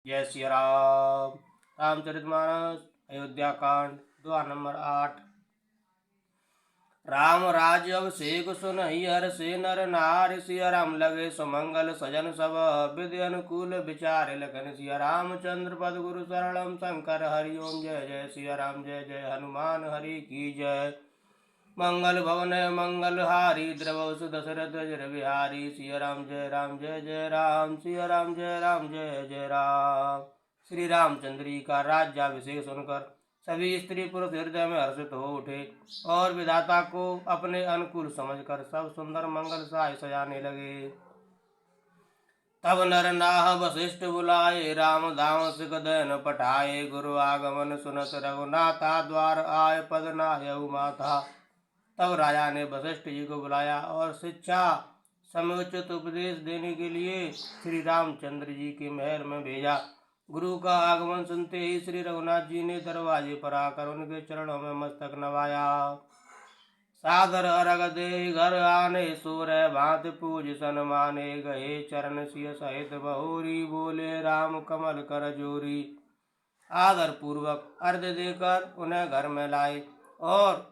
जय श्री राम। रामचरितमानस अयोध्या कांड द्वार नंबर 8। राम राज्य अभिषेक सुनहि हर्षे नर नार। सिया राम लगे सुमंगल सजन सब। विधि अनुकूल विचार लखन सिया रामचंद्र पद गुरु शरणम शंकर हरि ओम। जय जय सिया राम जय जय हनुमान हरि की जय। मंगल भवन मंगल हारी द्रवसु दशरथ जर बिहारी। सिया राम जय जय राम। सिया राम जय जय राम। श्री रामचंद्र जी का राज्याभिषेक सुनकर सभी स्त्री पुरुष हृदय में हर्षित हो उठे और विधाता को अपने अनुकूल समझकर सब सुंदर मंगल साय सजाने लगे। तब नर नाह वशिष्ठ बुलाए राम धाम सिख दयन पठाए। गुरु आगमन सुनत रघुनाथा द्वार आय पद नाहयउ माथा। तब राजा ने वशिष्ठ जी को बुलाया और शिक्षा समुचित उपदेश देने के लिए श्री रामचंद्र जी के महल में भेजा। गुरु का आगमन सुनते ही श्री रघुनाथ जी ने दरवाजे पर आकर उनके चरणों में मस्तक नवाया। सादर अर्घ दे घर आने सूर भांत पूज सनमाने। गए चरण सिय सहित बहोरी बोले राम कमल कर जोरी। आदर पूर्वक अर्घ्य देकर उन्हें घर में लाए और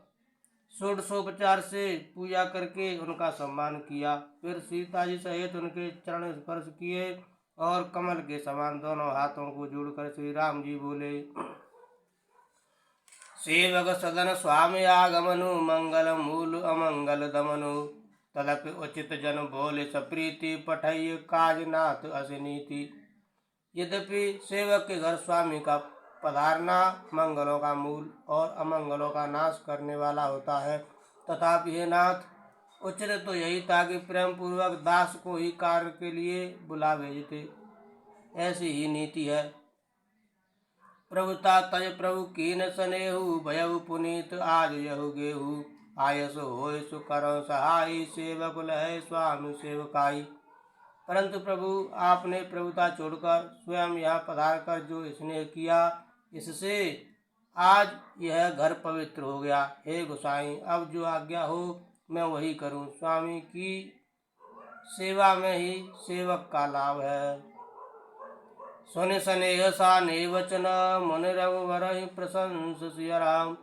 षोडशोपचार से पूजा करके उनका सम्मान किया। फिर सीता जी सहित उनके चरण स्पर्श किए और कमल के समान दोनों हाथों को जोड़कर श्री राम जी बोले। सेवक सदन स्वामी आगमनु मंगल मूल अमंगल दमनु। तदपि उचित जन बोले सप्रीति पठय काज नाथ असनीति। यद्यपि सेवक के घर स्वामी का पधारना मंगलों का मूल और अमंगलों का नाश करने वाला होता है, तथापि हे नाथ उचित तो यही था कि प्रेम पूर्वक दास को ही कार्य के लिए बुला भेजते। ऐसी ही नीति है। प्रभुता तज प्रभु कीन स्नेहु भयउ पुनीत आज यहु गेहु। आयस होय सुकरो सहाय सेवक लहै स्वामी सेवकाई। परंतु प्रभु आपने प्रभुता छोड़कर स्वयं यहाँ पधार कर जो स्नेह किया, इससे आज यह घर पवित्र हो गया। हे गोसाई, अब जो आज्ञा हो मैं वही करूं। स्वामी की सेवा में ही सेवक का लाभ है। सुन स्नेह साने वचन मन रघुवर प्रशंस सिया राम।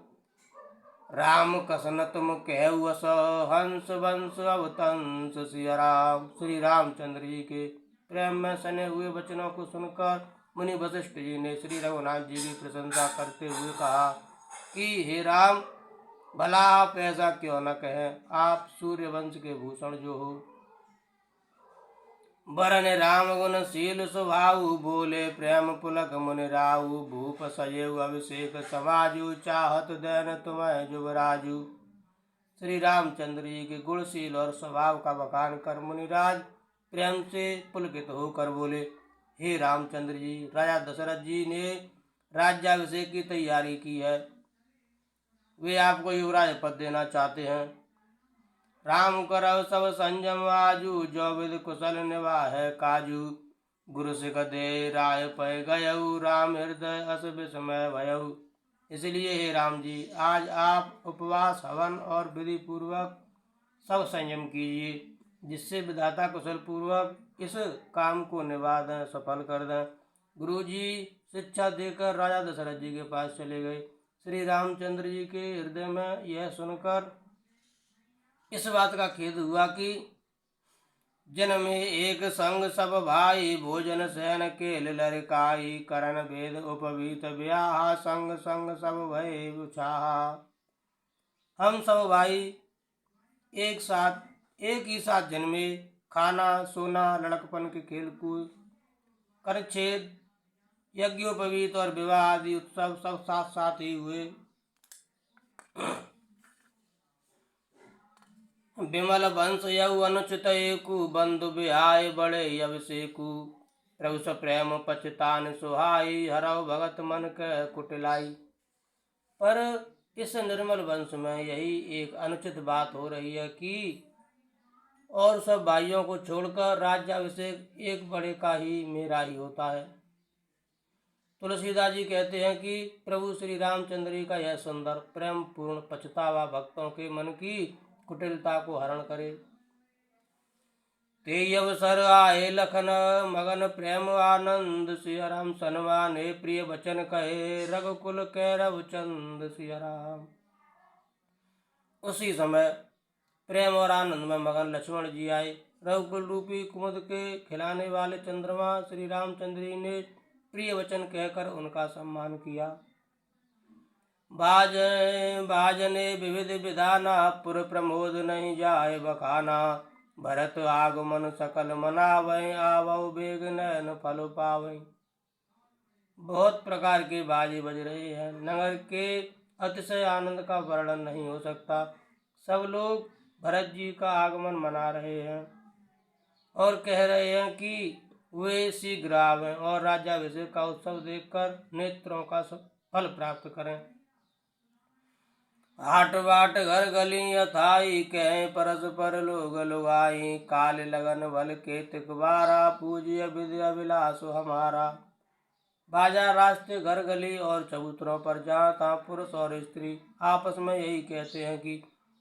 राम कसन तुम कहु अस हंस वंश अवतंस सिया राम। श्री रामचंद्र जी के प्रेम में सने हुए वचनों को सुनकर मुनि वशिष्ठ जी ने श्री रघुनाथ जी की प्रशंसा करते हुए कहा कि हे राम, भला आप ऐसा क्यों न कहें। आप सूर्य वंश के भूषण जो हो। बरन राम गुण शील स्वभाव बोले प्रेम पुलक मुनि राहु। भूप सजेऊ अभिषेक समाजु चाहत दैन तुम्हें जुबराजु। श्री रामचंद्र जी के गुणशील और स्वभाव का बखान कर मुनिराज प्रेम से पुलकित होकर बोले, हे रामचंद्र जी, राजा दशरथ जी ने राज्याभिषेक की तैयारी की है। वे आपको युवराज पद देना चाहते हैं। राम करव सब संयम आजू जो विद कुशल निवाह काजू। गुरु सिख दे राय पै गयऊ राम हृदय अस विस्मय भयऊ। इसलिए हे राम जी, आज आप उपवास हवन और विधि पूर्वक सब संयम कीजिए, जिससे विधाता कुशल पूर्वक इस काम को निभा दें, सफल कर दें। गुरु जी शिक्षा देकर राजा दशरथ जी के पास चले गए। श्री रामचंद्र जी के हृदय में यह सुनकर इस बात का खेद हुआ कि जन में एक संग सब भाई। भोजन सहन केल लरिकाई। करण भेद उपवीत ब्याह संग संग सब भय उछाहा। हम सब भाई एक ही साथ जन्मे। खाना सोना लड़कपन के खेल कूद करछेद यज्ञोपवीत और विवाह आदि उत्सव सब साथ साथ ही हुए। विमल वंश यऊ अनुचित एकु। बंधु बिहाय बड़े अभिषेकु। प्रभु स प्रेम पछतान सुहाई। हरव भगत मन के कुटिलाई। पर इस निर्मल वंश में यही एक अनुचित बात हो रही है कि और सब भाइयों को छोड़कर राज्याभिषेक एक बड़े का ही मेरा ही होता है। तुलसीदास जी कहते हैं कि प्रभु श्री रामचंद्र जी का यह सुंदर प्रेम पूर्ण पछतावा भक्तों के मन की कुटिलता को हरण करे। ते अवसर आए लखन मगन प्रेम आनंद, सिया राम सन्माने प्रिय वचन कहे, रघुकुल कैरव चंद सिया राम। उसी समय प्रेम और आनंद में मगन लक्ष्मण जी आए। रघुकुल रूपी कुमुद के खिलाने वाले चंद्रमा श्री रामचंद्र जी ने प्रिय वचन कहकर उनका सम्मान किया। बाजने विविध विधाना, पुर प्रमोद नहीं जाए बखाना, भरत आगमन सकल मनावै, आवौ बेग नयन फल पावै। बहुत प्रकार के बाजे बज रहे हैं। नगर के अतिशय आनंद का वर्णन नहीं हो सकता। सब लोग भरत जी का आगमन मना रहे हैं और कह रहे हैं कि वे शीघ्र आवें और राज्याभिषेक का उत्सव देखकर नेत्रों का फल प्राप्त करें। हाट बाट घर गली अथाई, कहें परस्पर लोग लुगाई, काल लगन भल के तिकबारा, पूज्य विद्या विलास हमारा। बाजार रास्ते घर गली और चबूतरों पर जहाँ तहाँ पुरुष और स्त्री आपस में यही कहते हैं कि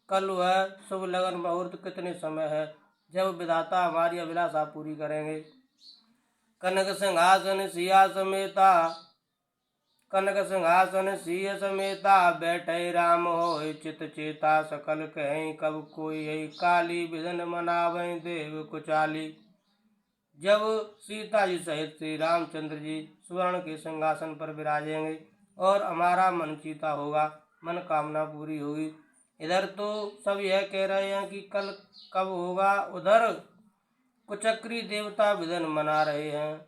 कल वह शुभ लगन मुहूर्त कितने समय है जब विधाता हमारी अभिलाषा पूरी करेंगे। कनक सिंहासन सिंह समेता, बैठे राम होय चित चेता, सकल कहें कब कोई यही, काली विधन मनावें देव कुचाली। जब सीता जी सहित श्री रामचंद्र जी सुवर्ण के सिंहासन पर विराजेंगे और हमारा मन चीता होगा, मन कामना पूरी होगी। इधर तो सब यह कह रहे हैं कि कल कब होगा, उधर कुचक्री देवता विधन मना रहे हैं।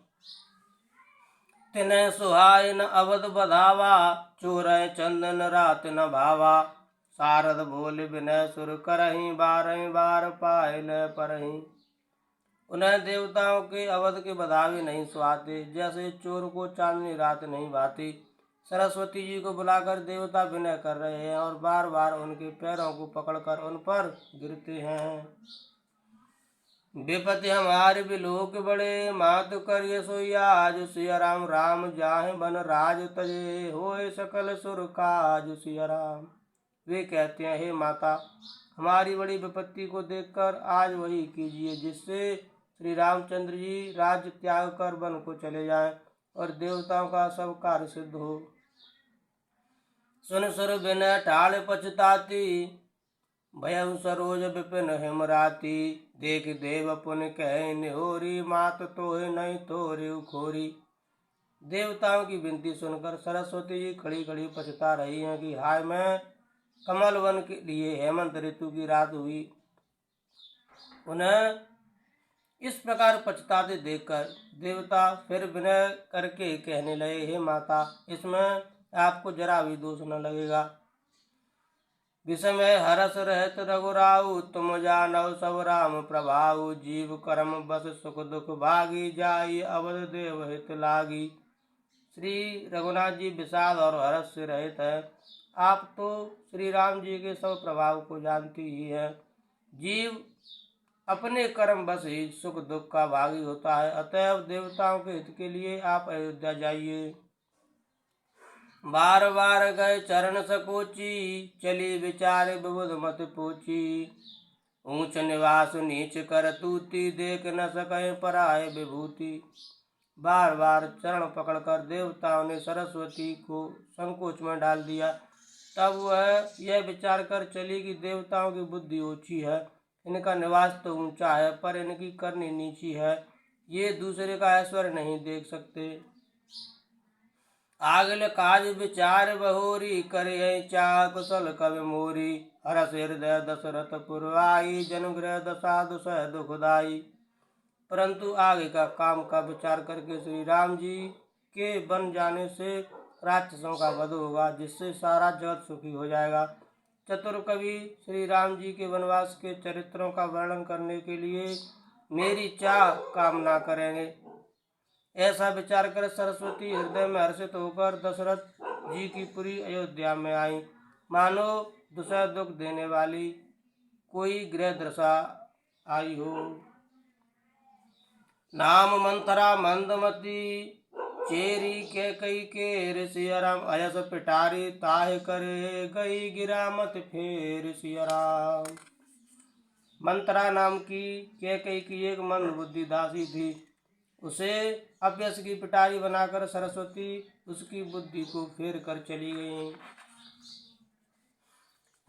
तिन्हें सुहाय न अवध बधावा, चोरय चंदन रात न भावा, सारद बोल विनय सुर करहीं, बारह बार पाए न परहीं। उन्हें देवताओं के अवध के बधावे नहीं सुहाते, जैसे चोर को चांदनी रात नहीं भाती। सरस्वती जी को बुलाकर देवता विनय कर रहे हैं और बार बार उनके पैरों को पकड़कर उन पर गिरते हैं। विपत्ति हमारे बिलोक बड़े, मातु करिय सोई आज, सिया राम राम जाहे बन राज तजे, होए सकल सुर काज सिया राम। वे कहते हैं, हे माता, हमारी बड़ी विपत्ति को देखकर आज वही कीजिए जिससे श्री रामचंद्र जी राज्य त्याग कर वन को चले जाएं और देवताओं का सब कार्य सिद्ध हो। सुन सुर बिनय ठाल पछताती, भयउ सरोज विपिन हिमराती, देख देव पुन कहे निहोरी, मात तोहे नहीं तोरे खोरी। देवताओं की विनती सुनकर सरस्वती जी खड़ी खड़ी पछता रही हैं कि हाय, मैं कमल वन के लिए हेमंत ऋतु की रात हुई। उन्हें इस प्रकार पछताते देखकर देवता फिर विनय करके कहने लगे, हे माता, इसमें आपको जरा भी दोष न लगेगा। विषमय हरस रहत रघुराऊ, तुम जानव सब राम प्रभाऊ, जीव कर्म बस सुख दुख भागी, जाई अवध देव हित लागी। श्री रघुनाथ जी विषाद और हर्ष से रहित हैं। आप तो श्री राम जी के सब प्रभाव को जानती ही हैं। जीव अपने कर्म बस ही सुख दुख का भागी होता है, अतएव देवताओं के हित के लिए आप अयोध्या जाइए। बार बार गए चरण सकोची, चली विचार विबुध मत पूछी, ऊंच निवास नीच कर तूती, देख न सके पराय विभूति। बार बार चरण पकड़कर देवताओं ने सरस्वती को संकोच में डाल दिया। तब वह यह विचार कर चली कि देवताओं की बुद्धि ऊंची है, इनका निवास तो ऊंचा है, पर इनकी करनी नीची है, ये दूसरे का ऐश्वर्य नहीं देख सकते। आगल काज विचार बहोरी, करे चाह कुशल कवि मोरी, हरस हृदय दशरथ पुरवाई, जन्मगृह दशा दुसह दुखदाई। परंतु आगे का काम का विचार करके श्री राम जी के बन जाने से राक्षसों का वध होगा, जिससे सारा जगत सुखी हो जाएगा। चतुर कवि श्री राम जी के वनवास के चरित्रों का वर्णन करने के लिए मेरी चाह कामना करेंगे। ऐसा विचार कर सरस्वती हृदय में हर्षित होकर दशरथ जी की पुरी अयोध्या में आई, मानो दुसह दुख देने वाली कोई गृह दशा आई हो। नाम मंथरा मंदमती, चेरी के कई के सिया राम, अयस पिटारी ताहे करे, गई गिरा मत फेर सिया राम। मंत्रा नाम की कैकई की एक मंद बुद्धि दासी थी। उसे अपयश की पिटारी बनाकर सरस्वती उसकी बुद्धि को फेर कर चली गई।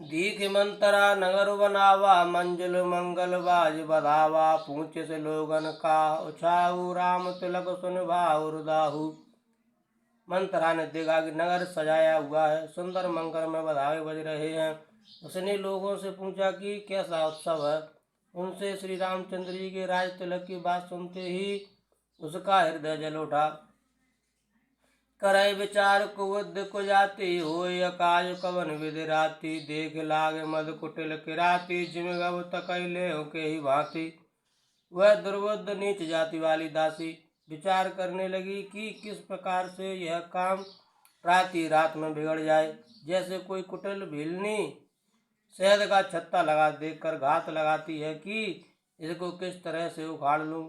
दीख मंत्रा नगर बनावा, मंजुल मंगल बाज बधावा, पूछे से लोगन का उछाऊ, राम तिलक सुन भाऊ रुदाहू। मंत्रा ने देखा कि नगर सजाया हुआ है, सुंदर मंगल में बधाई बज रहे हैं। उसने लोगों से पूछा कि कैसा उत्सव है। उनसे श्री रामचंद्र जी के राज तिलक की बात सुनते ही उसका हृदय जल उठा। करे विचार कुबुद्ध को जाती, होय अकाज कवन विधि राती, देख लागे मद कुटिल किराती, जिम गव तकई ले के ही भांति। वह दुर्बुद्ध नीच जाति वाली दासी विचार करने लगी कि किस प्रकार से यह काम रात ही रात में बिगड़ जाए। जैसे कोई कुटिल भीलनी शहद का छत्ता लगा देखकर घात लगाती है कि इसको किस तरह से उखाड़ लूं।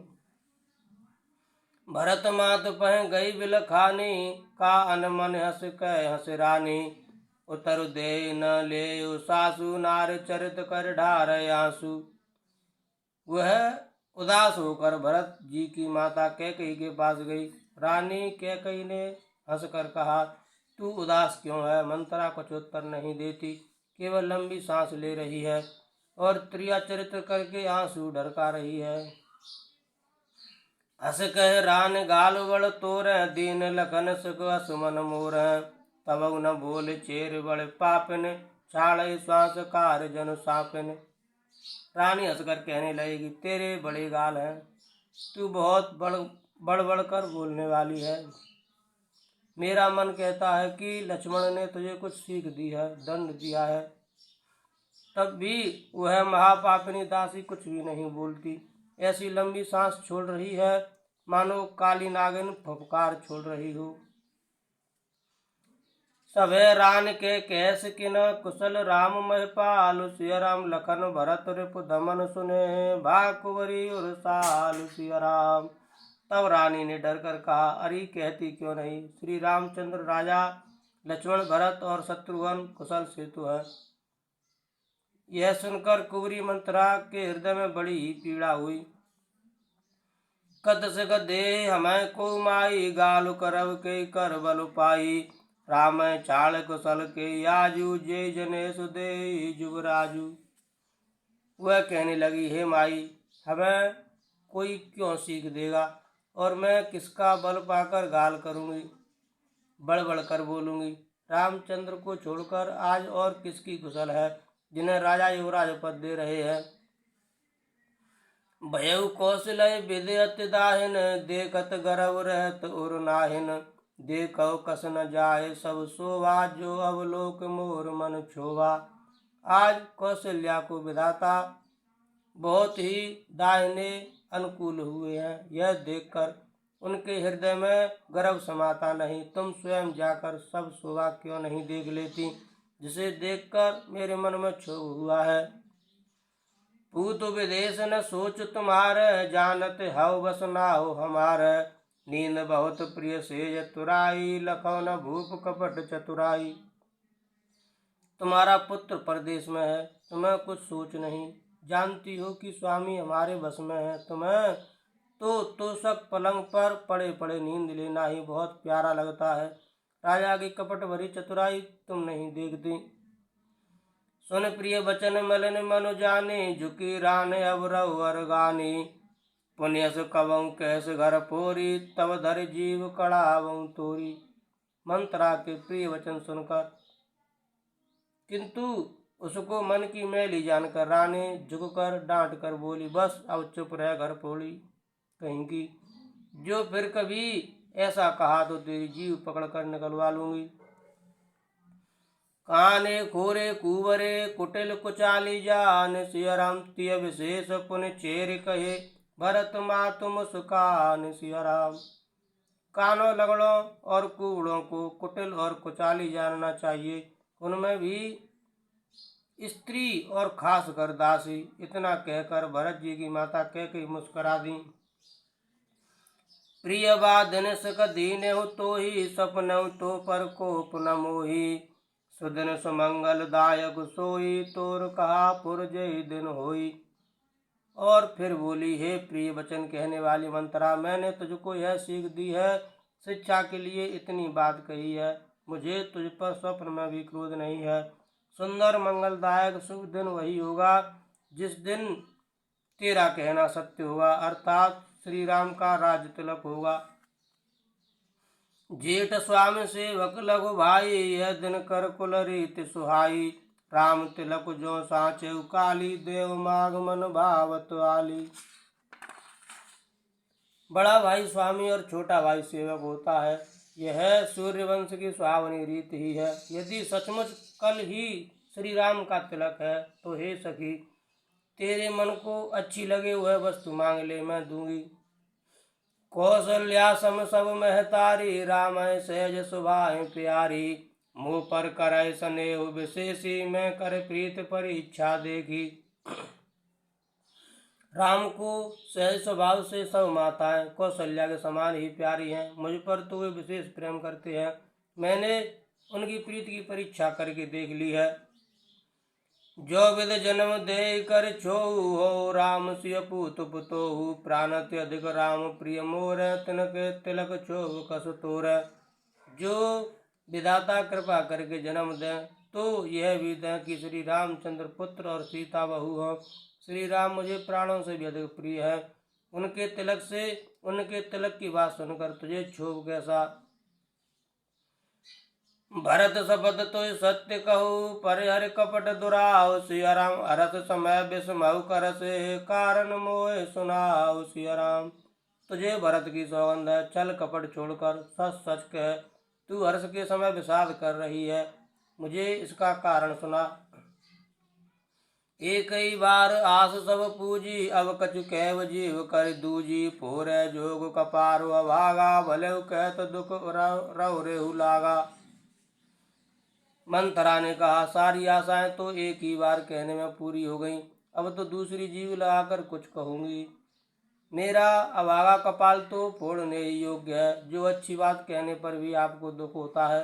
भरत मात पह गई बिलखानी, का अनमन हस कह हस रानी, उतर दे न ले सासु, नार चरित कर ढार आंसू। वह उदास होकर भरत जी की माता कैकई के पास गई। रानी कैकई ने हंसकर कहा, तू उदास क्यों है? मंत्रा कुछ उत्तर नहीं देती, केवल लंबी सांस ले रही है और त्रिया चरित्र करके आंसू ढरका रही है। हस कह रान गाल बड़ तोर, दीन लखन सुख असुमन मोर, तब न बोल चेर बड़ पापिन, छाड़ श्वास कार जन सापिन। रानी हंसकर कहने लगेगी, तेरे बड़े गाल हैं, तू बहुत बढ़ बढ़ कर बोलने वाली है। मेरा मन कहता है कि लक्ष्मण ने तुझे कुछ सीख दी है, दंड दिया है। तब भी वह महापापिनी दासी कुछ भी नहीं बोलती, ऐसी लंबी सांस छोड़ रही है मानो काली नागिन फुफकार छोड़ रही हो। सभे रान के कैस किन, कुशल राम महिपाल, सिया राम लखन भरत रिपु धमन सुने, भाकुवरी उर्साल सिया राम। तब रानी ने डर कर कहा, अरे कहती क्यों नहीं, श्री रामचंद्र राजा लक्ष्मण भरत और शत्रुघ्न कुशल सेतु है। यह सुनकर कुंवरी मंत्रा के हृदय में बड़ी ही पीड़ा हुई। कद से गदे हमें को माई, गालु करब के कर बल पाई, राम चाल कुशल के याजू, जय जने सुदे जुगराजू। वह कहने लगी, हे माई, हमें कोई क्यों सीख देगा और मैं किसका बल पाकर गाल करूंगी, बढ़ बढ़ कर बोलूंगी। रामचंद्र को छोड़कर आज और किसकी कुशल है जिन्हें राजा युवराज पद दे रहे हैं। भयउ कौशलय विधि अति दाहिन, देखत गर्व रहत उर नाहिन, देखो कस न जाए सब शोभा, जो अवलोक मोर मन छोभा। आज कौशल्या को विधाता बहुत ही दाहिने अनुकूल हुए हैं, यह देखकर उनके हृदय में गर्व समाता नहीं। तुम स्वयं जाकर सब शोभा क्यों नहीं देख लेती, जिसे देखकर मेरे मन में क्षोभ हुआ है। पूत विदेश न सोच तुम्हारे, जानत हव बस ना हो हमारे, नींद बहुत प्रिय से तुराई, लखो न भूप कपट चतुराई। तुम्हारा पुत्र परदेश में है, तुम्हें कुछ सोच नहीं, जानती हो कि स्वामी हमारे बस में है। तुम्हें तो तोषक पलंग पर पड़े पड़े नींद लेना ही बहुत प्यारा लगता है, राजा की कपट भरी चतुराई तुम नहीं देखती। सुन प्रिय बचन मलन मनु जाने, झुकी रान अब रहुअर गानी, पुण्यस कबऊ कैस घर पोरी, तब धर जीव कड़ावऊ तोरी। मंत्रा के प्रिय वचन सुनकर किंतु उसको मन की मैली जानकर रानी झुककर डांट कर बोली, बस अब चुप रह घर पोड़ी कहेंगी, जो फिर कभी ऐसा कहा तो तेरी जीव पकड़कर निकलवा लूंगी। काने खोरे कुवरे कुटिल कुचाली जान, सिया राम तिय विशेष पुन चेर कहे, भरत मातु मुस्कान सिया राम। कानों लगड़ों और कुवड़ों को कुटिल और कुचाली जानना चाहिए, उनमें भी स्त्री और खास कर दासी। इतना कहकर भरत जी की माता कैकई मुस्कुरा दी। प्रिय बाधन सक दीन हो तो ही, सपन तो पर कोप न मोही, सुदिन सुमंगल दायक सोई, तोर कहा पुर जय दिन होई। और फिर बोली, हे प्रिय वचन कहने वाली मंत्रा, मैंने तुझको यह सीख दी है, शिक्षा के लिए इतनी बात कही है। मुझे तुझ पर स्वप्न में भी क्रोध नहीं है। सुंदर मंगलदायक शुभ दिन वही होगा जिस दिन तेरा कहना सत्य होगा, अर्थात श्री राम का राज्य तिलक होगा। जेठ स्वामी सेवक लघु भाई, यह दिन कर कुल रीति सुहाई। राम तिलक जो साँचे काली, देव माघ मन भावत आली। बड़ा भाई स्वामी और छोटा भाई सेवक होता है, यह सूर्यवंश की सुहावनी रीत ही है। यदि सचमुच कल ही श्री राम का तिलक है तो हे सखी, तेरे मन को अच्छी लगे वह वस्तु मांग ले, मैं दूंगी। कौशल्या सम सब महतारी, राम सहज सुभाए प्यारी। मुँह पर करे स्नेह विशेषी, मैं कर प्रीत परीक्षा देखी। राम को सहज स्वभाव से सब माताएं कौशल्या के समान ही प्यारी हैं। मुझ पर तो वे विशेष प्रेम करते हैं। मैंने उनकी प्रीति की परीक्षा करके देख ली है। जो विद जन्म दे कर छोहु, हो राम सिय पूत पुतोहु। प्राणत अधिक राम प्रिय मोर, तिनके तिलक छोह कस तोर। जो विधाता कृपा करके जन्म दें तो यह भी दें कि श्री रामचंद्र पुत्र और सीता बहू हो। श्री राम मुझे प्राणों से भी अधिक प्रिय है। उनके तिलक की बात सुनकर तुझे क्षोभ कैसा। भरत शपथ तो सत्य कहूँ, पर हर कपट दुराव। सिया राम हरस समय विस्मऊ करस, कारण मोह सुनाओ सिया राम। तुझे भरत की सौगंध है, चल कपट छोड़कर सच सच कह। तू हर्ष के समय विषाद कर रही है, मुझे इसका कारण सुना। एक ही बार आस सब पूजी, अब कछु कहव जीव कर दूजी। फोर जोग कपारो अभागा, भले कहत दुख रव रेहु लागा। मंथरा ने कहा, सारी आशाएं तो एक ही बार कहने में पूरी हो गई, अब तो दूसरी जीव लगाकर कुछ कहूंगी। मेरा अभागा कपाल तो फोड़ने ही योग्य है, जो अच्छी बात कहने पर भी आपको दुख होता है।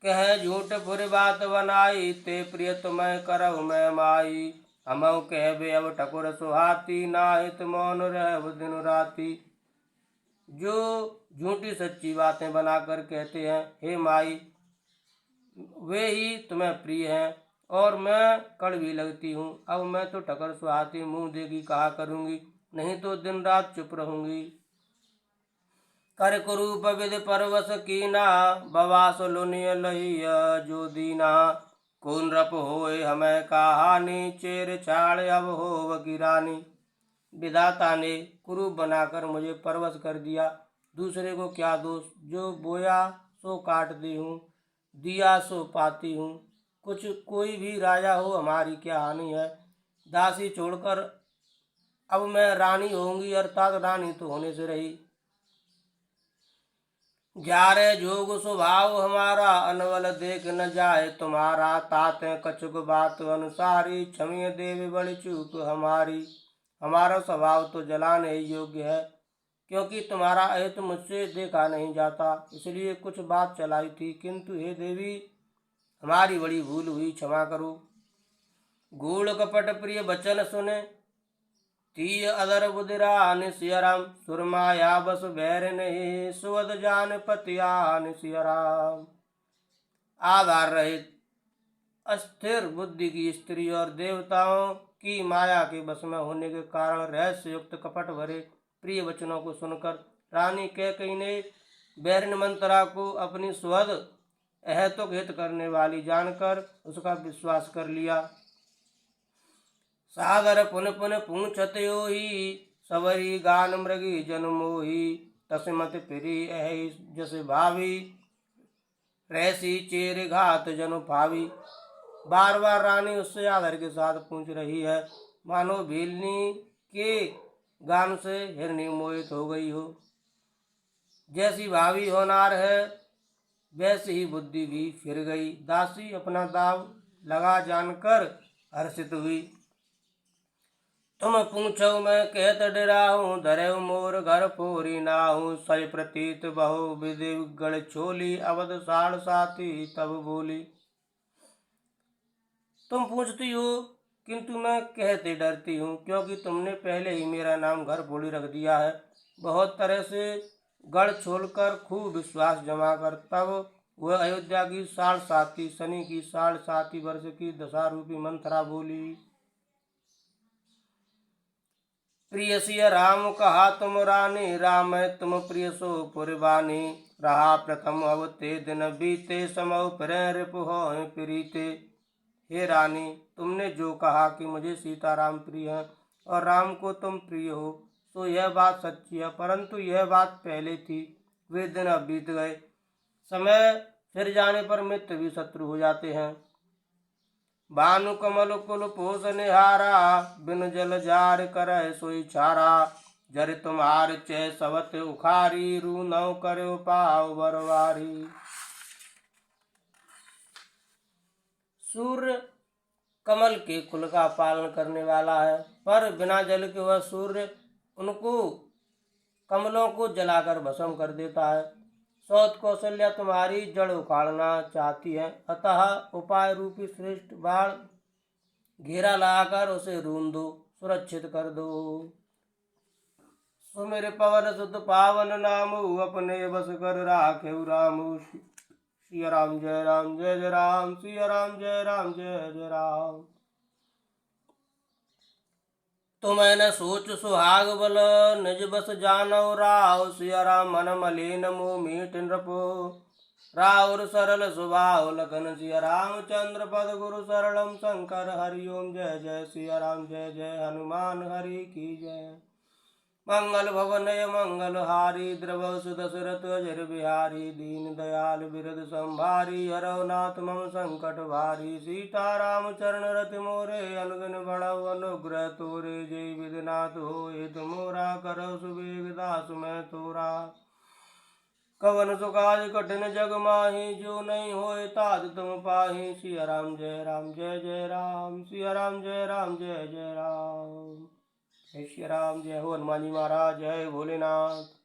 कह झूठ बुरी बात बनाई, ते प्रिय तुम्हें करव मैं माई। हमऊ कहबे अब ठकुर सुहाती, नाहित मौन रहब दिन राती। जो झूठी सच्ची बातें बनाकर कहते हैं, हे माई, वे ही तुम्हें प्रिय हैं और मैं कड़वी लगती हूँ। अब मैं तो ठकुर सुहाती मुंह देगी कहा करूँगी, नहीं तो दिन रात चुप रहूंगी। कर कुरूप विधि परवश कीना, बवास लुनिय लहिया जो दीना। कौन रप होए हमें कहानी, चेर छाड़ अब हो गिरानी। विधाता ने कुरूप बनाकर मुझे परवश कर दिया, दूसरे को क्या दोष। जो बोया सो काटती हूँ, दिया सो पाती हूँ। कुछ कोई भी राजा हो हमारी क्या हानि है। दासी छोड़कर अब मैं रानी होंगी, अर्थात रानी तो होने से रही। जारे जोग स्वभाव हमारा, अनवल देख न जाए तुम्हारा। ताते कछुक बात अनुसारी, क्षमीय देवी बड़ी चूक हमारी। हमारा स्वभाव तो जलाने ही योग्य है, क्योंकि तुम्हारा अहित मुझसे देखा नहीं जाता, इसलिए कुछ बात चलाई थी, किंतु हे देवी हमारी बड़ी भूल हुई, क्षमा करो। गूढ़ कपट प्रिय वचन सुने, तीय अदर बुधिरान सिया राम। सुरमाया बस बैर नहीं, सुवद जान पतियान सिया राम। आधार रहित अस्थिर बुद्धि की स्त्री और देवताओं की माया के बस में होने के कारण रहस्य युक्त कपट भरे प्रिय वचनों को सुनकर रानी कैकेयी ने बैरिन मंत्रा को अपनी सुहद अहेतुक हित करने वाली जानकर उसका विश्वास कर लिया। सागर पुन पुन पूछत योही, सवरी गान मृगी जन मोही। तस्मत फिरी अहि जस भावी, रहसी चेर घात जनु भावी। बार बार रानी उससे आदर के साथ पूछ रही है, मानो भीलनी के गान से हिरणी मोहित हो गई हो। जैसी भावी होनार है वैसी ही बुद्धि भी फिर गई। दासी अपना दाव लगा जानकर हर्षित हुई। तुम पूछो मैं कहत डराऊं, धरे मोर घर फोरी नाहूं। सय प्रतीत बहु विधि गढ़ छोली, अवध साढ़ साथी तब बोली। तुम पूछती हो किंतु मैं कहते डरती हूँ, क्योंकि तुमने पहले ही मेरा नाम घर बोली रख दिया है। बहुत तरह से गढ़ छोड़कर खूब विश्वास जमा कर तब वह अयोध्या की 7.5 शनि की 7.5 वर्ष की दशा रूपी मंथरा बोली। प्रिय सिय राम कहा तुम रानी, राम है तुम प्रिय सो पुरबानी। रहा प्रथम अवते दिन बीते, समौ फिरें रिपु हों प्रीते। हे रानी, तुमने जो कहा कि मुझे सीताराम प्रिय है और राम को तुम प्रिय हो, तो यह बात सच्ची है, परंतु यह बात पहले थी। वे दिन अब बीत गए। समय फिर जाने पर मित्र भी शत्रु हो जाते हैं। भानु कमल कुल पोष निहारा, बिन जल जार कर सोई छारा। जर तुम्हार चय सवत उखारी, रू नौ करो पाव बरवारी। सूर्य कमल के कुल का पालन करने वाला है, पर बिना जल के वह सूर्य उनको कमलों को जलाकर भस्म कर देता है। सौत कौशल्या तुम्हारी जड़ उखाड़ना चाहती है, अतः उपाय रूपी श्रेष्ठ बाण घेरा लगाकर उसे रूंद दो, सुरक्षित कर दो। सुमिर पवन सुत पावन नामु, अपने बस कर राखे रामु। सिया राम जय राम जय जय राम, सिया राम जय राम जय जय राम। तुम्हें न सोच सुहाग बल, निज बस जानव राव। सिया राम मन मलिन मुँह मीठ नृपो, राउर सरल स्वभाव लखन। सिया रामचंद्र पद गुरु शरणम शंकर, हरिओम जय जय सिया राम जय जय हनुमान हरि की जय। मंगल भवनय मंगल हारी, द्रवसु दशरथ अजर बिहारी। दीन दयाल बिरद संभारी, हरौ नाथ मम संकट भारी। सीताराम चरण रति मोरे, अनुदिन बढ़ऊ अनुग्रह तोरे। जय विधिनाथ होए तुमोरा, करौ सुबेग दास मैं तोरा। कवन सुकाज कठिन जग माही, जो नहीं होए ताज तुम पाही। सिया राम जय राम जय जय राम, सिया राम जय राम जय जय राम। जय श्री राम, जय हो हनुमान जी महाराज, जय भोलेनाथ।